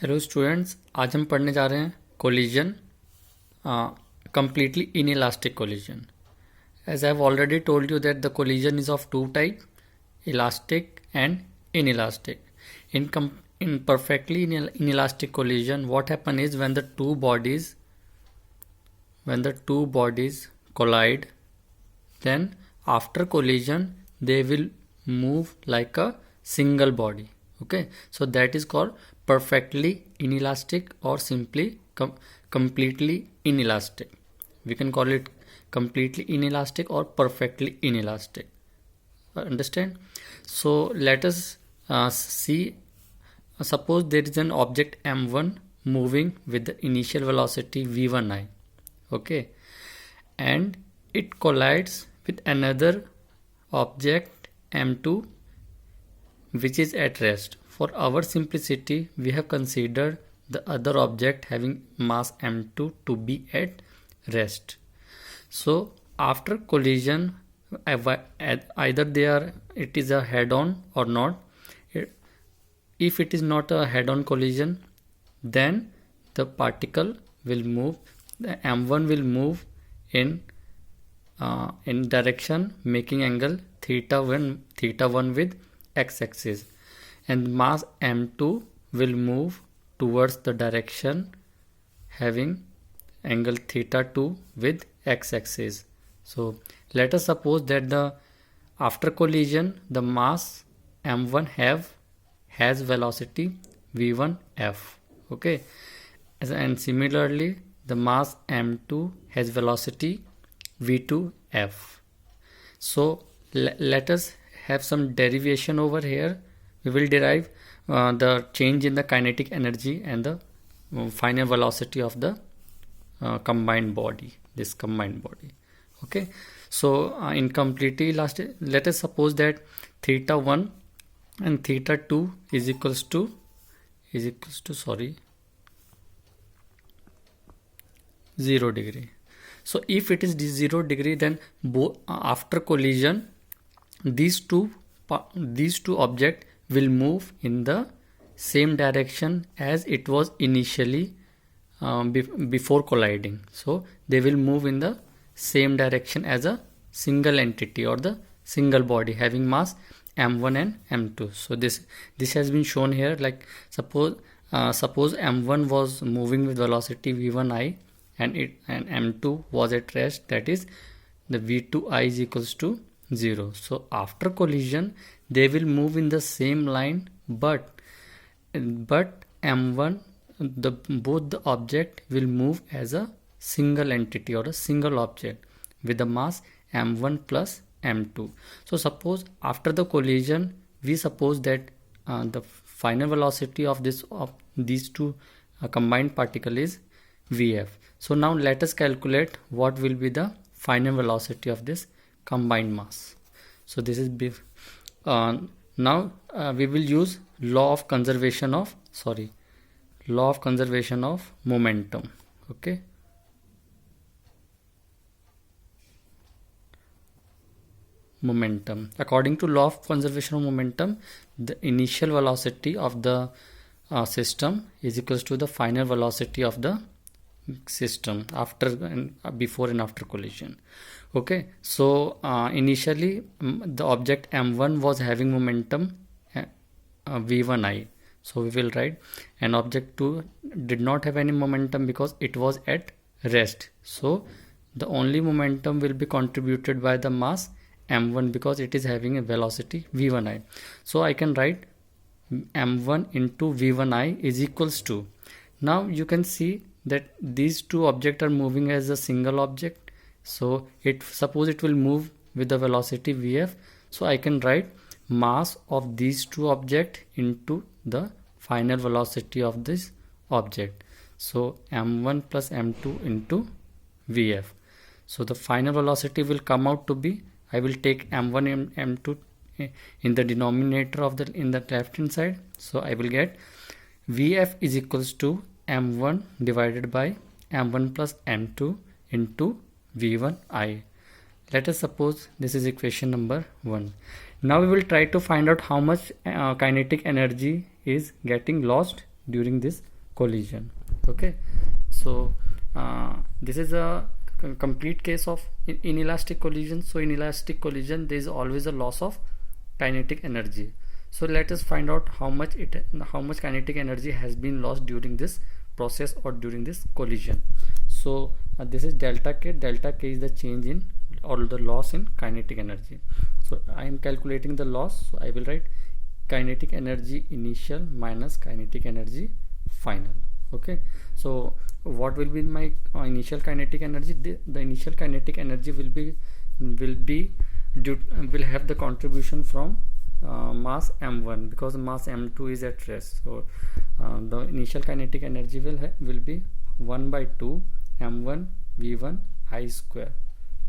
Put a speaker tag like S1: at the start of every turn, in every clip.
S1: Hello students, आज हम पढ़ने जा रहे हैं collision, completely inelastic collision. As I have already told you that the collision is of two types, elastic and inelastic. In perfectly inelastic collision, what happens is when the two bodies collide, then after collision they will move like a single body. Okay, so that is called perfectly inelastic or simply completely inelastic. We can call it completely inelastic or perfectly inelastic. Understand? So let us see. Suppose there is an object m1 moving with the initial velocity v1I. Okay, and it collides with another object m2 which is at rest. For our simplicity, we have considered the other object having mass m2 to be at rest. So after collision, either it is a head-on or not. If it is not a head-on collision, then the particle will move. The m1 will move in direction making angle theta 1 with x-axis, and mass m2 will move towards the direction having angle theta 2 with x-axis. So let us suppose that after collision the mass m1 has velocity v1f. Okay, and similarly the mass m2 has velocity v2f. So let us have some derivation over here. We will derive the change in the kinetic energy and the final velocity of the combined body, this combined body. Okay, so in completely elastic, let us suppose that theta 1 and theta 2 is equals to 0 degree. So if it is 0 degree, then after collision these two objects will move in the same direction as it was initially before colliding. So they will move in the same direction as a single entity or the single body having mass m1 and m2. So this has been shown here. Like suppose m1 was moving with velocity v1I and m2 was at rest, that is the v2I is equals to 0. So after collision they will move in the same line, but m1, both the object will move as a single entity or a single object with the mass m1 plus m2. So suppose after the collision we suppose that the final velocity of these two combined particle is vf. So now let us calculate what will be the final velocity of this combined mass. So this is now we will use law of conservation of momentum. Okay, momentum. According to law of conservation of momentum, the initial velocity of the system is equals to the final velocity of the system before and after collision. Okay, so initially the object m1 was having momentum v1I, so we will write, and object 2 did not have any momentum because it was at rest. So the only momentum will be contributed by the mass m1 because it is having a velocity v1I. So I can write m1 into v1I is equals to, now you can see that these two objects are moving as a single object. So suppose it will move with the velocity vf. So I can write mass of these two objects into the final velocity of this object. So m1 plus m2 into vf. So the final velocity will come out to be, I will take m1 and m2 in the denominator of in the left hand side. So I will get vf is equals to m1 divided by m1 plus m2 into v1I. Let us suppose this is equation number 1. Now we will try to find out how much kinetic energy is getting lost during this collision. Okay, so this is a complete case of inelastic collision. So in elastic collision there is always a loss of kinetic energy. So let us find out how much kinetic energy has been lost during this process or during this collision. So this is delta K. Delta K is the change in or the loss in kinetic energy. So I am calculating the loss. So I will write kinetic energy initial minus kinetic energy final. Okay, so what will be my initial kinetic energy? The initial kinetic energy will have the contribution from mass m1, because mass m2 is at rest. So the initial kinetic energy will be 1 by 2 m1 v1 I square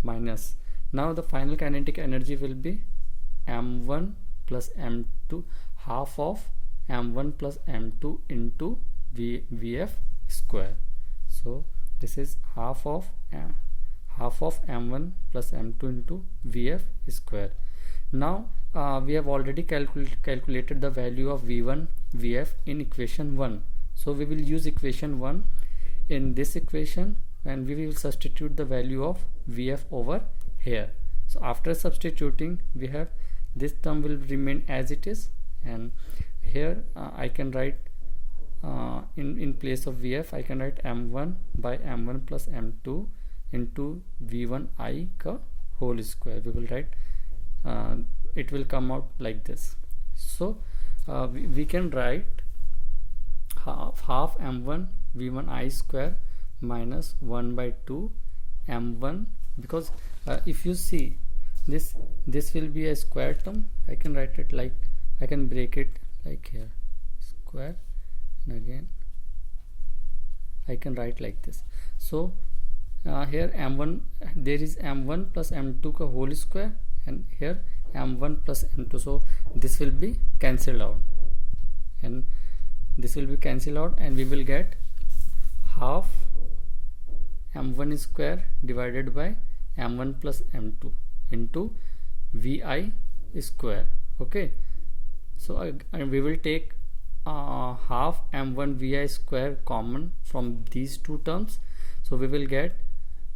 S1: minus, now the final kinetic energy will be m1 plus m2, half of m1 plus m2 into vf square. So this is half of m1 plus m2 into vf square. Now we have already calculated the value of v1 vf in equation 1. So we will use equation 1 in this equation and we will substitute the value of vf over here. So after substituting, we have this term will remain as it is, and here I can write in place of vf I can write m1 by m1 plus m2 into v1 I ka whole square. We will write it will come out like this. So we can write half m1 v1 I square minus 1 by 2 m1, because if you see this will be a square term. I can write it like, I can break it like here, square, and again I can write like this. So here m1, there is m1 plus m2 ka whole square, and here m1 plus m2. So this will be cancelled out, and this will be cancelled out, and we will get half m1 square divided by m1 plus m2 into vi square. Okay, so we will take half m1 vi square common from these two terms. So we will get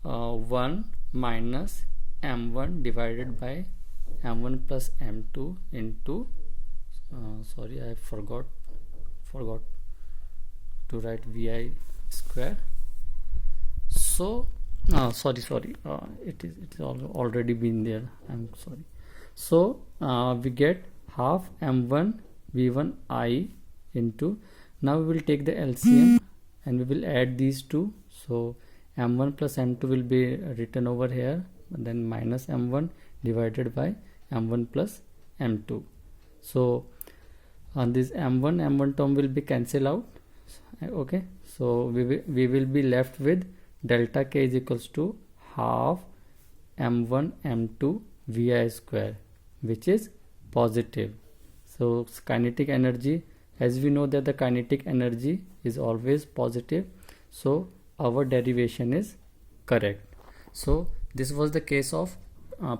S1: 1 minus m1 divided by m1 plus m2 into sorry, I forgot to write vi square. So sorry, it is already been there, I'm sorry. So we get half m1 v1 I into, now we will take the LCM and we will add these two. So m1 plus m2 will be written over here, and then minus m1 divided by m1 plus m2. So on this m1 term will be cancelled out. Okay, so we will be left with delta K is equals to half m1 m2 vi square, which is positive. So kinetic energy, as we know that the kinetic energy is always positive, so our derivation is correct. So this was the case of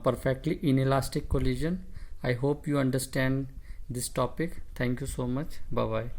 S1: perfectly inelastic collision. I hope you understand this topic. Thank you so much. Bye bye.